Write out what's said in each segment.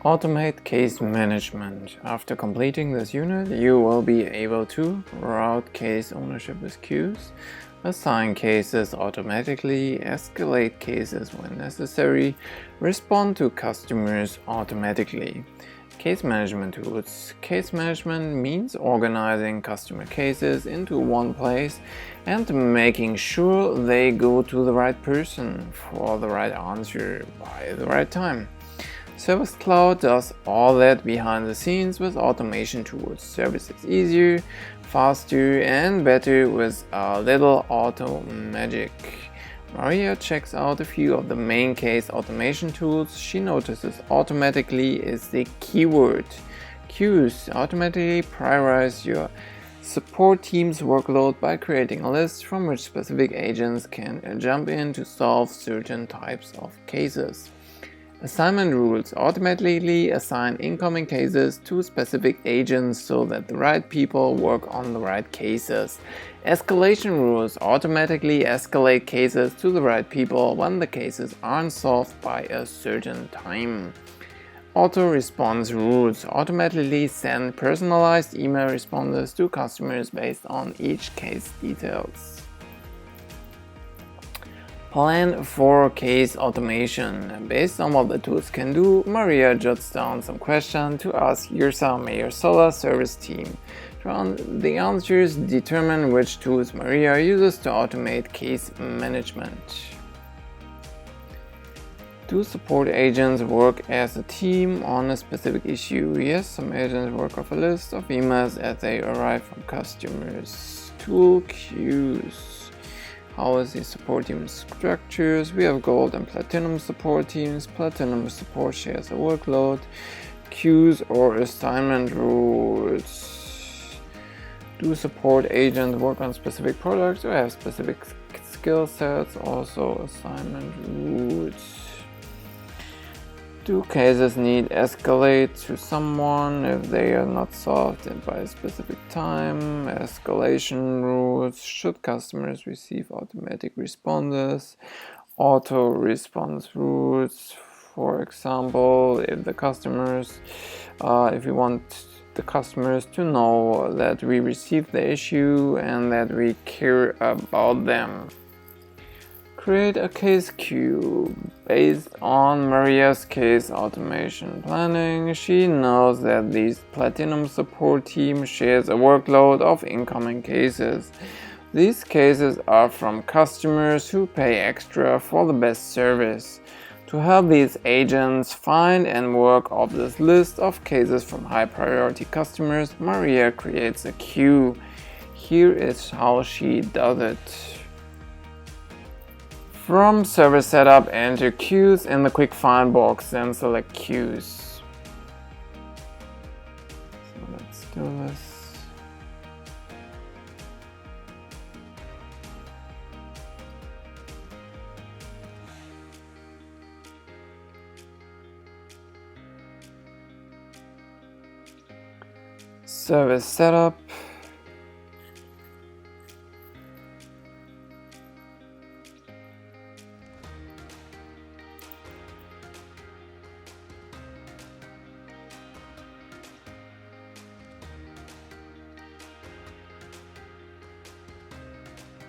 Automate case management. After completing this unit, you will be able to route case ownership with queues, assign cases automatically, escalate cases when necessary, respond to customers automatically. Case management tools. Case management means organizing customer cases into one place and making sure they go to the right person for the right answer by the right time. Service Cloud does all that behind the scenes with automation tools. Service is easier, faster, and better with a little auto magic. Maria checks out a few of the main case automation tools. She notices automatically is the keyword. Queues automatically prioritize your support team's workload by creating a list from which specific agents can jump in to solve certain types of cases. Assignment rules automatically assign incoming cases to specific agents so that the right people work on the right cases. Escalation rules automatically escalate cases to the right people when the cases aren't solved by a certain time. Auto response rules automatically send personalized email responses to customers based on each case details. Plan for case automation. Based on what the tools can do, Maria jots down some questions to ask Yrsa Mayer-Sola service team. The answers determine which tools Maria uses to automate case management. Do support agents work as a team on a specific issue? Yes, some agents work off a list of emails as they arrive from customers. Tool queues. How is the support team structures? We have gold and platinum support teams. Platinum support shares a workload. Queues or assignment rules. Do support agents work on specific products or have specific skill sets? Also assignment rules. Do cases need escalate to someone if they are not solved by a specific time? Escalation rules. Should customers receive automatic responses? Auto response rules. For example, if we want the customers to know that we received the issue and that we care about them. Create a case queue. Based on Maria's case automation planning, she knows that the Platinum support team shares a workload of incoming cases. These cases are from customers who pay extra for the best service. To help these agents find and work off this list of cases from high priority customers, Maria creates a queue. Here is how she does it. From service setup, enter queues in the quick find box, then select queues. So let's do this. Service setup.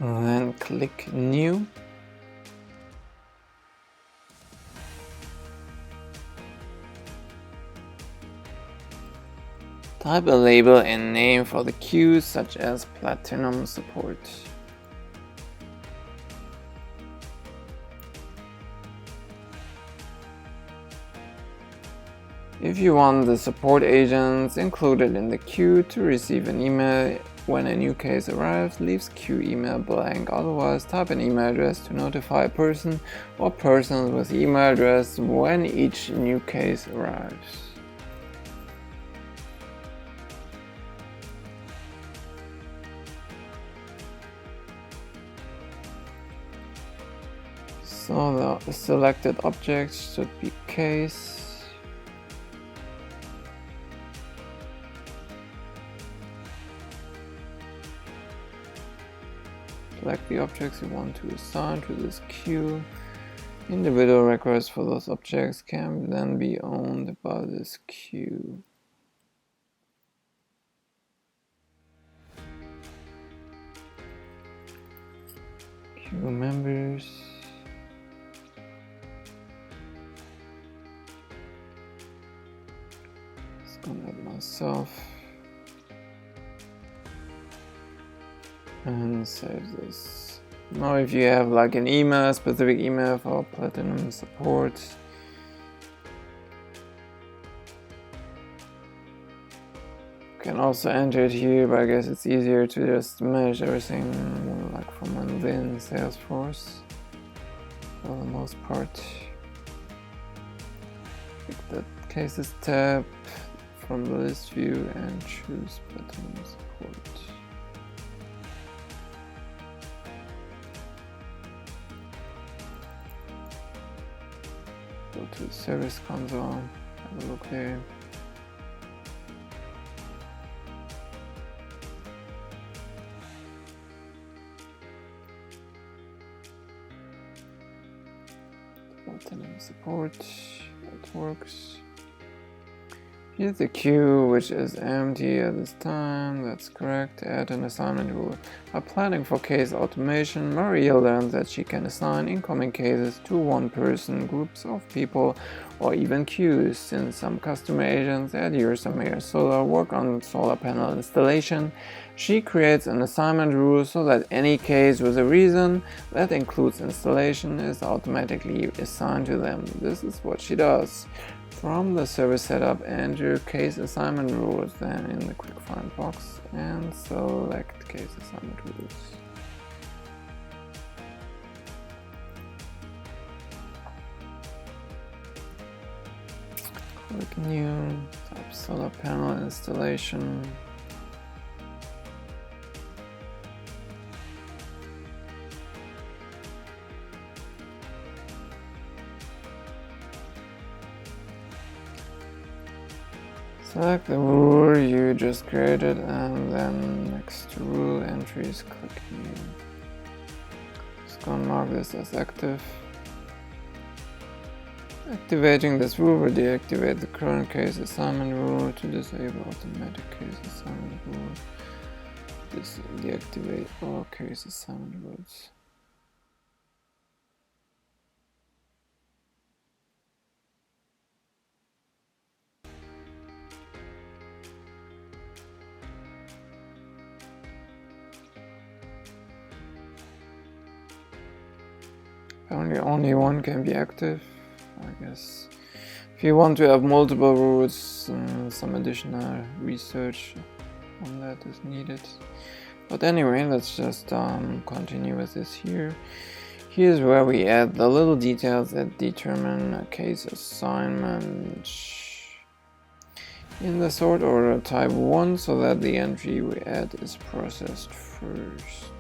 Then click New. Type a label and name for the queue, such as Platinum Support. If you want the support agents included in the queue to receive an email when a new case arrives, leave queue email blank. Otherwise, type an email address to notify a person or persons with the email address when each new case arrives. So the selected objects should be case. Select the objects you want to assign to this queue. Individual records for those objects can then be owned by this queue. Queue members. Just gonna add myself and save this. Now if you have like an email, specific email for Platinum support, you can also enter it here, but I guess it's easier to just manage everything like from within Salesforce for the most part. Click the Cases tab from the list view and choose Platinum support. Go to the Service Console, have a look there. Platinum support, it works. Here's the queue, which is empty at this time. That's correct. Add an assignment rule. By planning for case automation, Maria learned that she can assign incoming cases to one-person groups of people or even queues. Since some customer agents at Ursameyer Solar work on solar panel installation, she creates an assignment rule so that any case with a reason that includes installation is automatically assigned to them. This is what she does. From the service setup, enter case assignment rules, then in the quick find box and select case assignment rules. Click new, type solar panel installation. Select the rule you just created and then next to rule entries, click new. Just gonna mark this as active. Activating this rule will deactivate the current case assignment rule to disable automatic case assignment rule. Deactivate all case assignment rules. Apparently only one can be active, I guess. If you want to have multiple rules, some additional research on that is needed. But anyway, let's just continue with this here. Here's where we add the little details that determine a case assignment in the sort order type 1 so that the entry we add is processed first.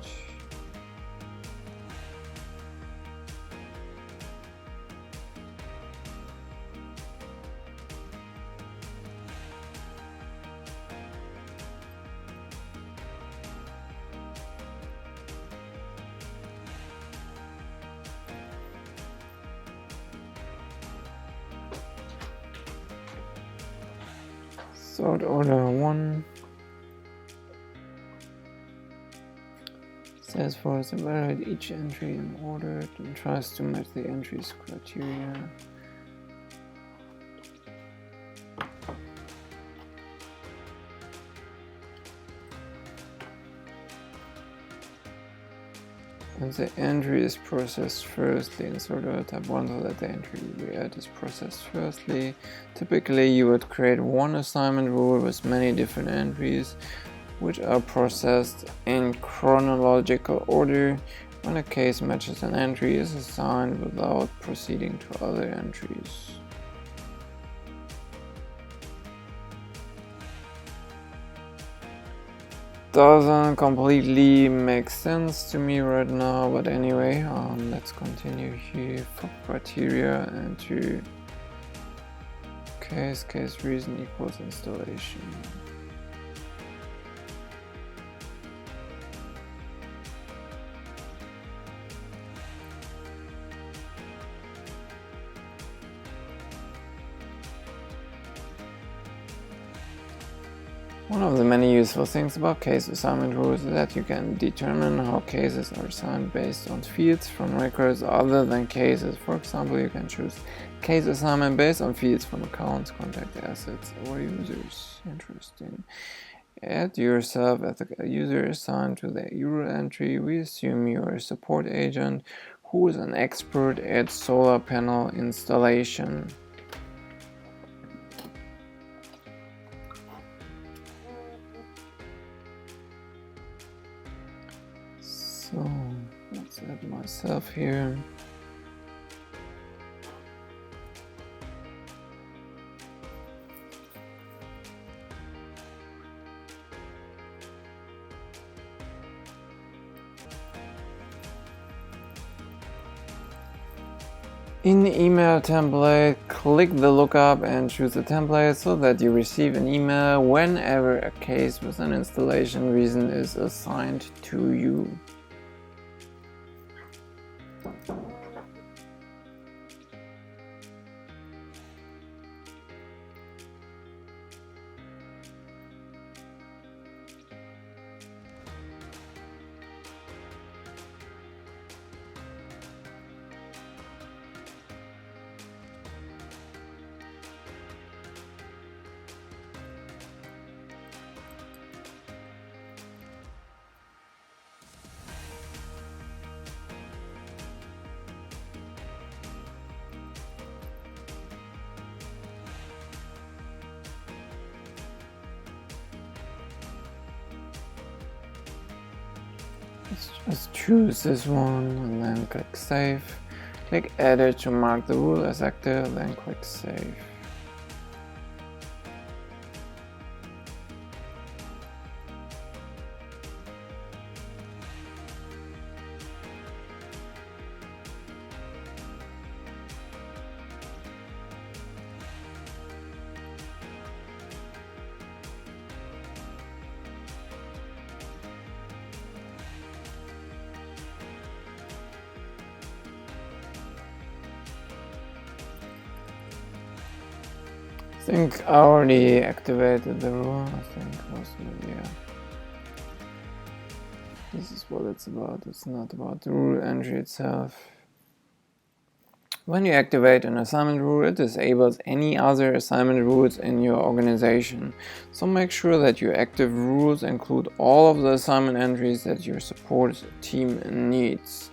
Sort order 1. Salesforce evaluate each entry in order and tries to match the entry's criteria. And the entry is processed firstly in sort order type 1 so that the entry we add is processed firstly. Typically you would create one assignment rule with many different entries which are processed in chronological order. When a case matches an entry is assigned without proceeding to other entries. Doesn't completely make sense to me right now, but anyway, let's continue here. For criteria, enter case reason equals installation. One of the many useful things about case assignment rules is that you can determine how cases are assigned based on fields from records other than cases. For example, you can choose case assignment based on fields from accounts, contact assets, or users. Interesting. Add yourself as a user assigned to the URL entry. We assume you're a support agent who is an expert at solar panel installation. So let's add myself here. In the email template, click the lookup and choose the template so that you receive an email whenever a case with an installation reason is assigned to you. Let's just choose this one and then click Save. Click Edit to mark the rule as active, then click Save. I think I already activated the rule. I think yeah. This is what it's about. It's not about the rule entry itself. When you activate an assignment rule, it disables any other assignment rules in your organization. So make sure that your active rules include all of the assignment entries that your support team needs.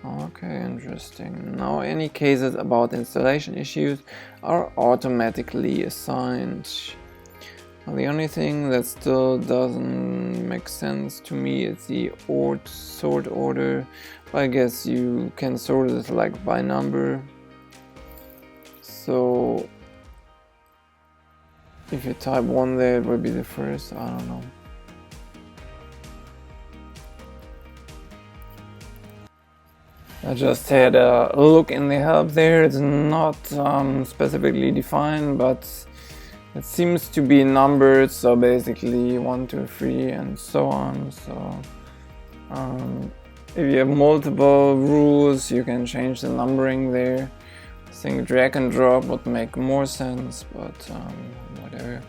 Okay, interesting. Now any cases about installation issues are automatically assigned. Now, the only thing that still doesn't make sense to me is the sort order. I guess you can sort it like by number. So if you type 1 there, it will be the first. I don't know. I just had a look in the help there. It's not specifically defined, but it seems to be numbered. So basically 1, 2, 3 and so on. So if you have multiple rules, you can change the numbering there. I think drag and drop would make more sense, but whatever.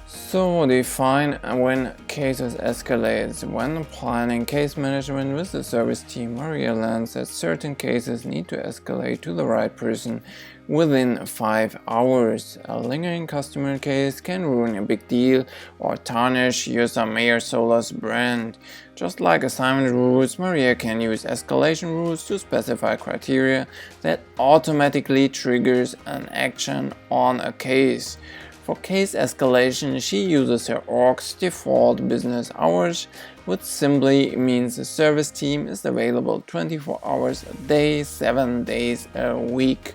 So define when cases escalate. When planning case management with the service team, Maria learns that certain cases need to escalate to the right person within 5 hours. A lingering customer case can ruin a big deal or tarnish user Mayor Solar's brand. Just like assignment rules, Maria can use escalation rules to specify criteria that automatically triggers an action on a case. For case escalation, she uses her org's default business hours, which simply means the service team is available 24 hours a day, 7 days a week.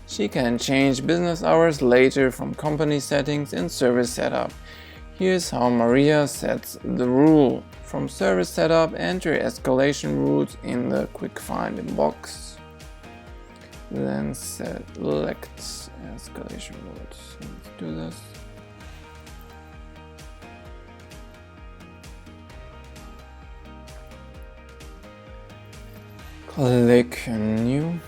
She can change business hours later from company settings in service setup. Here's how Maria sets the rule. From service setup, enter escalation rules in the quick find box. Then select escalation rules. Let's do this. Click new.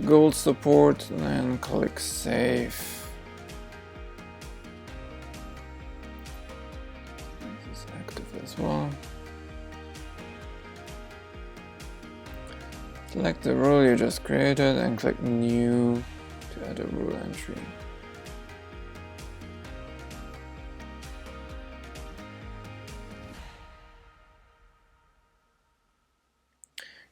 Gold support, then click Save. This is active as well. Select the rule you just created and click New to add a rule entry.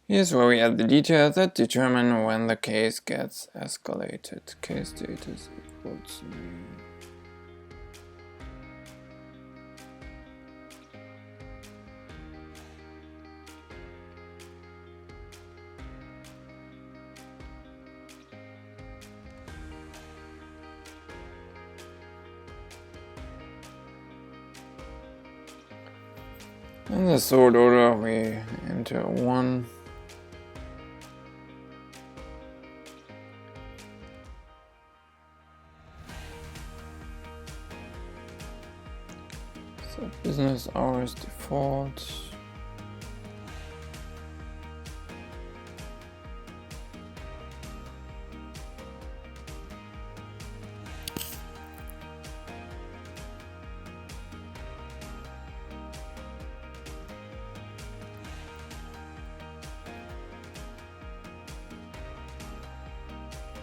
Here's where we add the details that determine when the case gets escalated. Case status equals new. In the sort order, we enter 1. Set business hours default.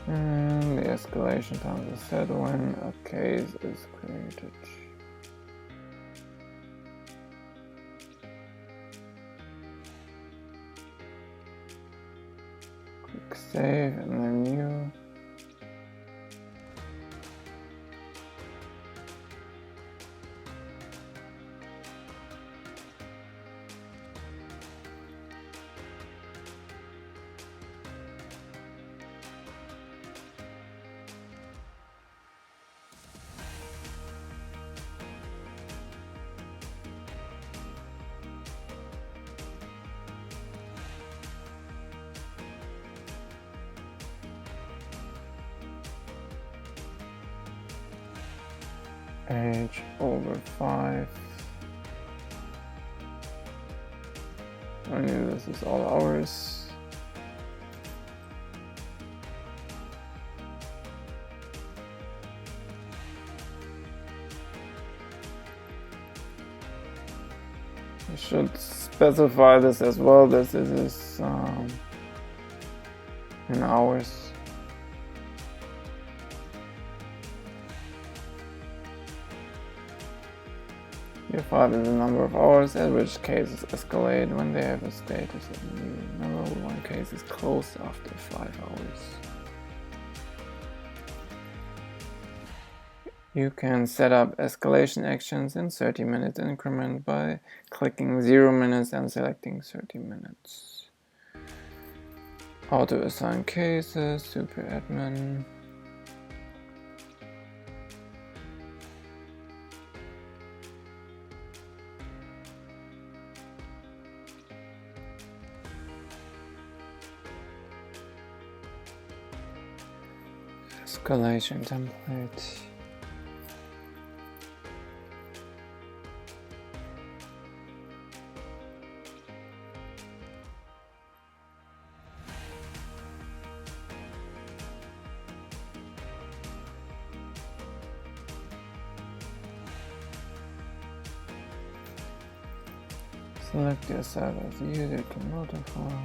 And the escalation time is set when a case is created. Click Save and then New. Age over 5. I knew this is all hours. You should specify this as well. This is in hours. Year 5 is the number of hours at which cases escalate when they have a status of new. Remember, one case is closed after 5 hours. You can set up escalation actions in 30-minute increment by clicking 0 minutes and selecting 30 minutes. Auto assign cases, super admin. Escalation template. Select yourself as user to notify.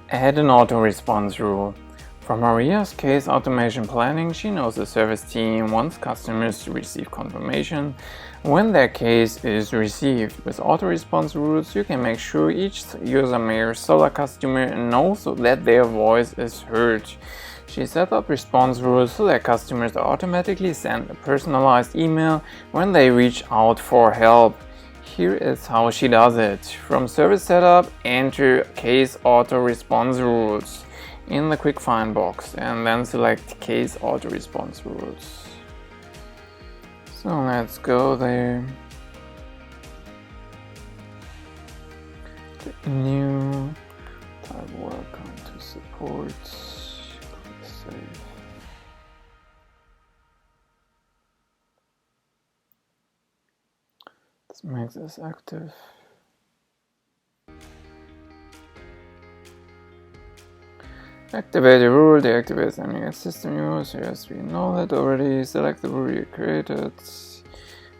Add an auto-response rule. For Maria's case automation planning, she knows the service team wants customers to receive confirmation when their case is received. With auto-response rules, you can make sure each user mayor solar customer knows that their voice is heard. She set up response rules so that customers automatically send a personalized email when they reach out for help. here is how she does it. From service setup, enter case auto response rules in the quick find box and then select case auto response rules. So let's go there. Click new, type welcome to support, click save. This makes this active. Activate a rule, deactivates any system use. Yes, we know that already. Select the rule you created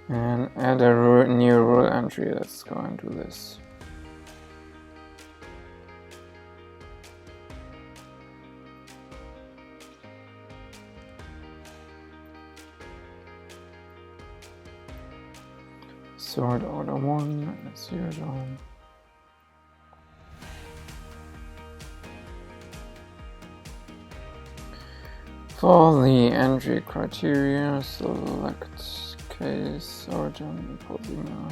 and add a new rule entry. Let's go and do this. Sort order 1 as usual. For the entry criteria, select case origin email.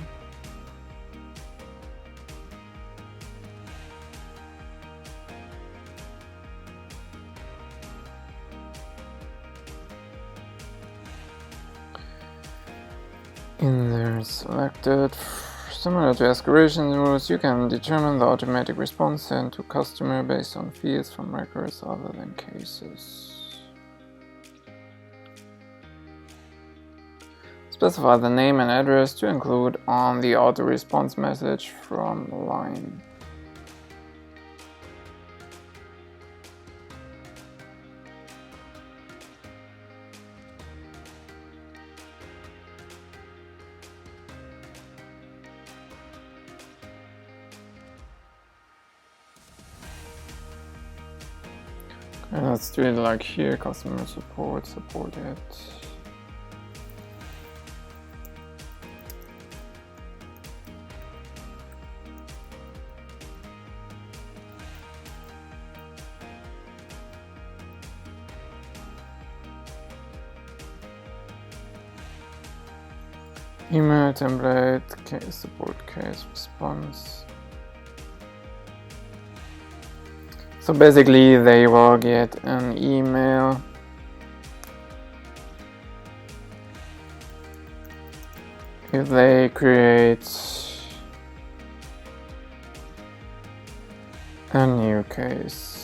In there selected, similar to escalation rules, you can determine the automatic response sent to customer based on fields from records other than cases. Specify the name and address to include on the auto response message from line. Okay, let's do it like here, customer support, support it. Email template, case support, case response. So basically they will get an email if they create a new case.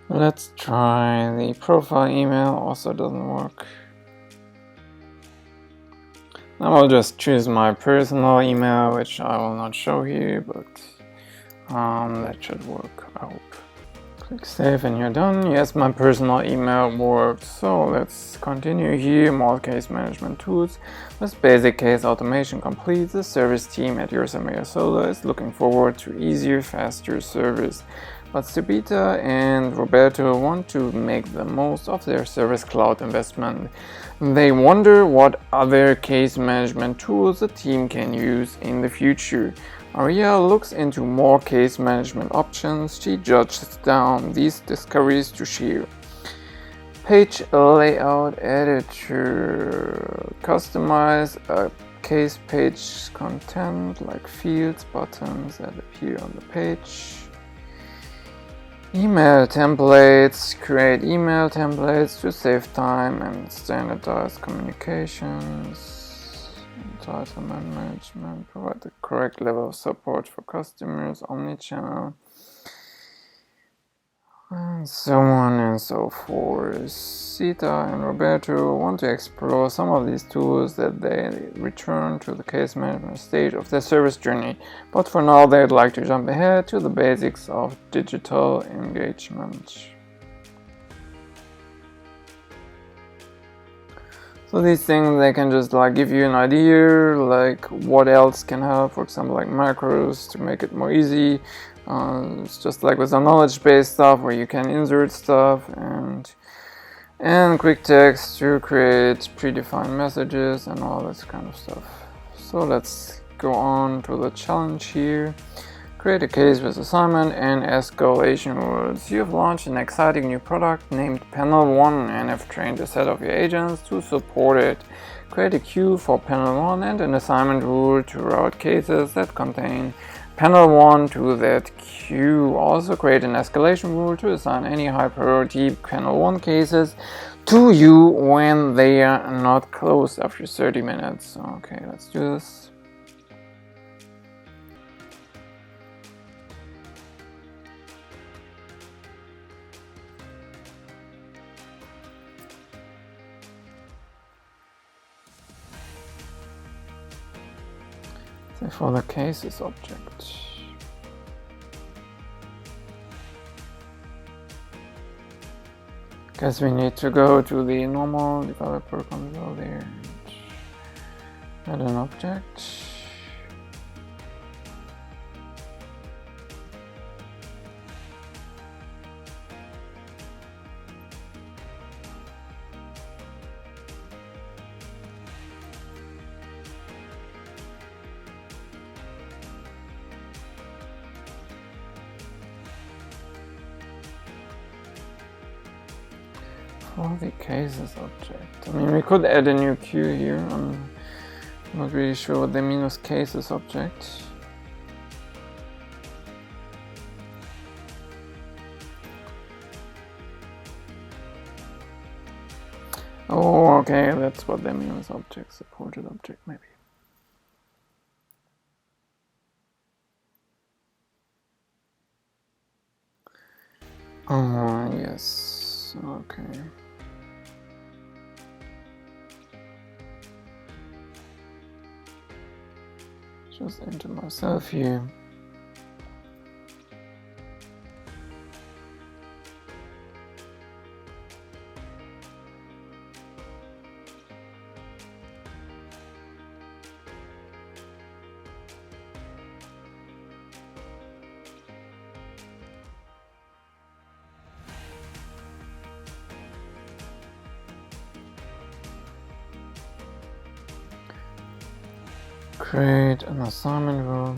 Let's try the profile email, also doesn't work. Now I'll just choose my personal email, which I will not show here, but that should work, I hope. Click save and you're done. Yes, my personal email worked. So let's continue here. More case management tools. With basic case automation complete, the service team at Yosemite Solar is looking forward to easier, faster service. But Subita and Roberto want to make the most of their Service Cloud investment. They wonder what other case management tools the team can use in the future. Maria looks into more case management options. She jots down these discoveries to share. Page layout editor. Customize a case page content like fields, buttons that appear on the page. Email templates. Create email templates to save time and standardize communications. Entitlement management. Provide the correct level of support for customers. Omnichannel. and so on and so forth. Sita and Roberto want to explore some of these tools that they return to the case management stage of their service journey, but for now they'd like to jump ahead to the basics of digital engagement. So these things, they can just like give you an idea like what else can help, for example like macros to make it more easy. It's just like with the knowledge-based stuff where you can insert stuff, and quick text to create predefined messages and all this kind of stuff. So let's go on to the challenge here. Create a case with assignment and escalation rules. You've launched an exciting new product named Panel 1 and have trained a set of your agents to support it. Create a queue for Panel 1 and an assignment rule to route cases that contain Panel 1 to that queue. Also create an escalation rule to assign any high priority Panel 1 cases to you when they are not closed after 30 minutes. Okay, let's do this. So for the cases object, guess we need to go to the normal developer console there and add an object. For the cases object, I mean, we could add a new queue here. I'm not really sure what they mean with cases object. Oh, okay, that's what they mean with object, supported object, maybe. Oh, yes, okay. Just enter myself here. Create an assignment rule.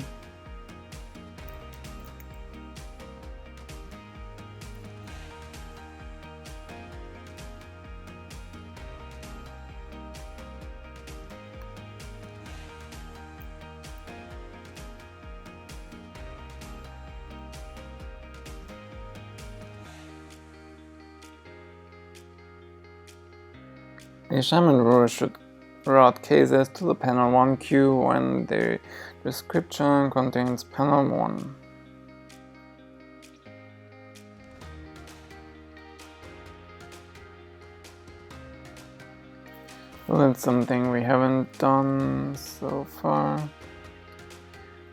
The assignment rule should route cases to the panel 1 queue when the description contains panel 1. So that's something we haven't done so far.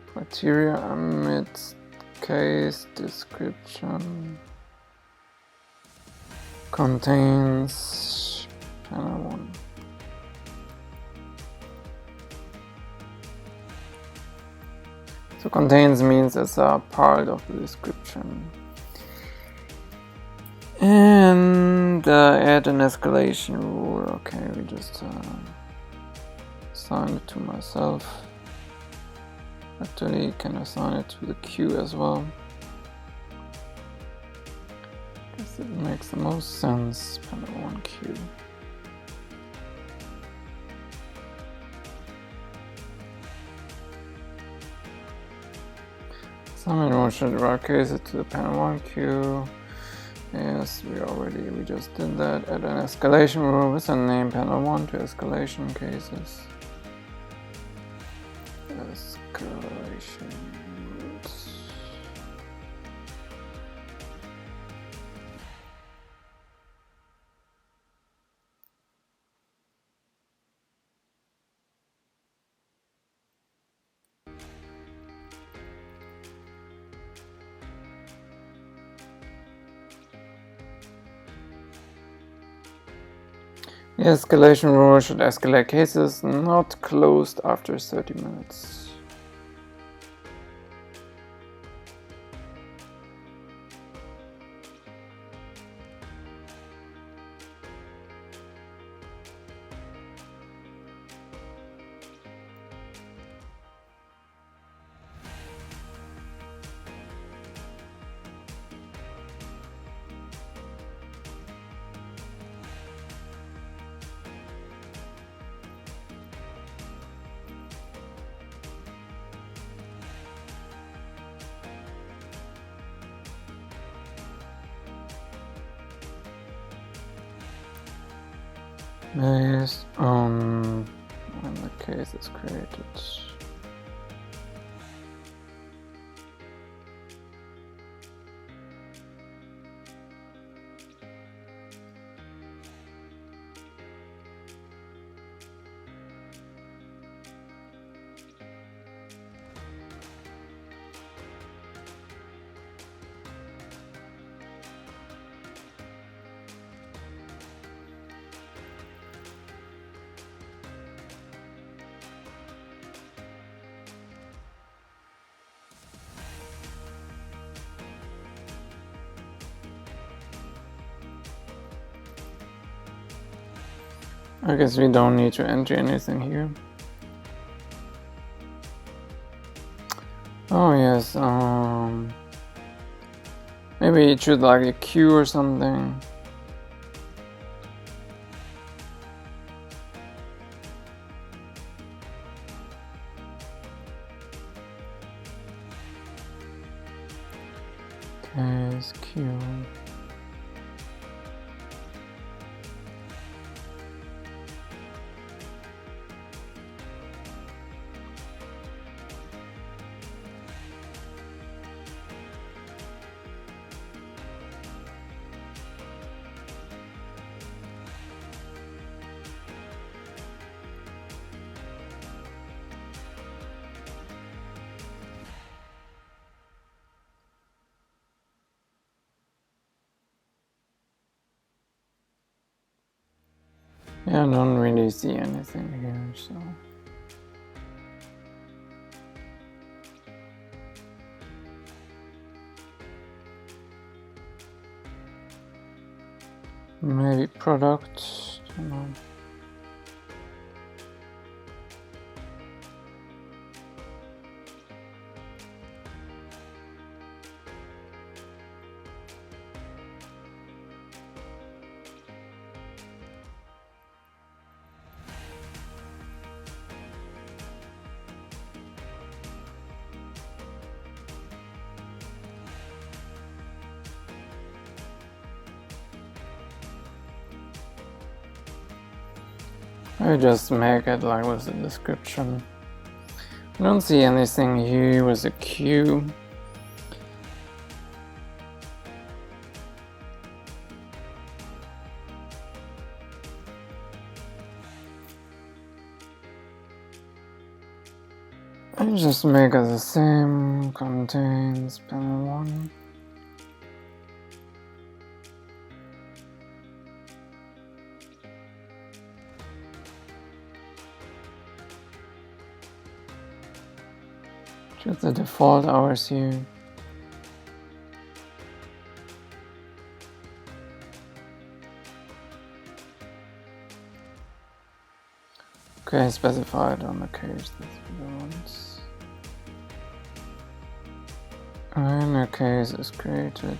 Criteria amidst case description contains panel 1. So contains means it's a part of the description. And add an escalation rule. Okay, we just assign it to myself. Actually, can assign it to the queue as well. Guess it makes the most sense. Panel 1 queue. Someone should route cases to the panel 1 queue. Yes, we just did that. Add an escalation rule with a name panel 1 to escalation cases. Escalation rules. The escalation rule should escalate cases not closed after 30 minutes. Based on when the case is created. I guess we don't need to enter anything here. Oh yes, maybe it should like a queue or something. Case queue. Yeah, I don't really see anything here, so. Maybe product, I don't know. I just make it like with the description. I don't see anything here with a queue. I just make it the same, contains panel 1. Choose the default hours here. Okay, specified on the case, that's what I want. And a case is created.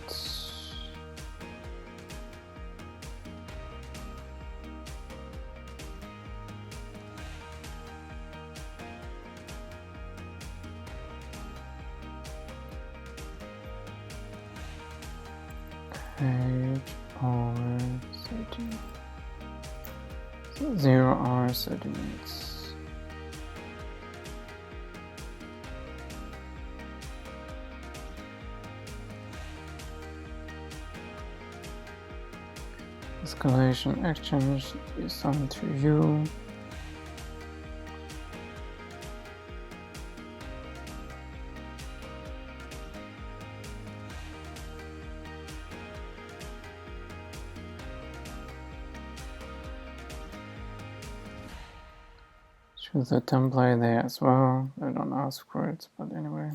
Page over 30. So 0 hours 30 minutes. Escalation action should be assigned to you. There's a template there as well. I don't ask for it, but anyway.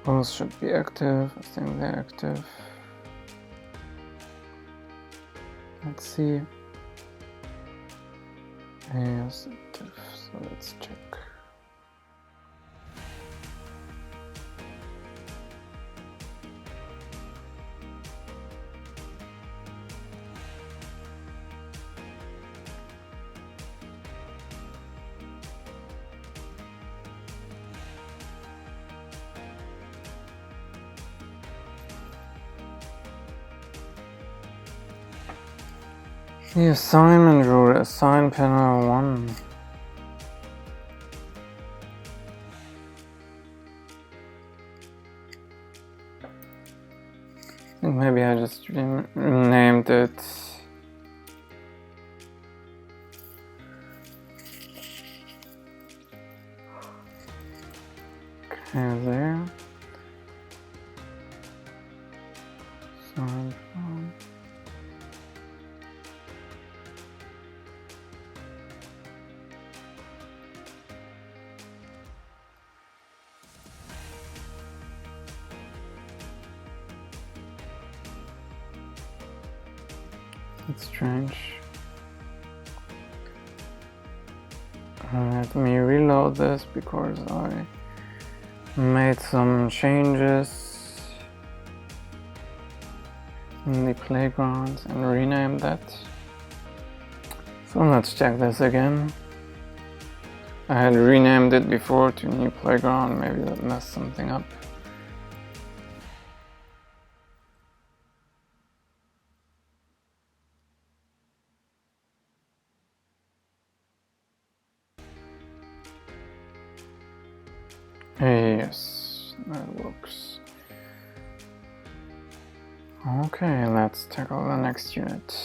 Both should be active. I think they're active. Let's see. Yes, active. So let's check. The assignment rule, assign panel 1. I think maybe I just renamed it. Okay, there. Assign panel. That's strange. Let me reload this because I made some changes in the playground and renamed that. So let's check this again. I had renamed it before to new playground, maybe that messed something up. Yes, that works. Okay, let's tackle the next unit.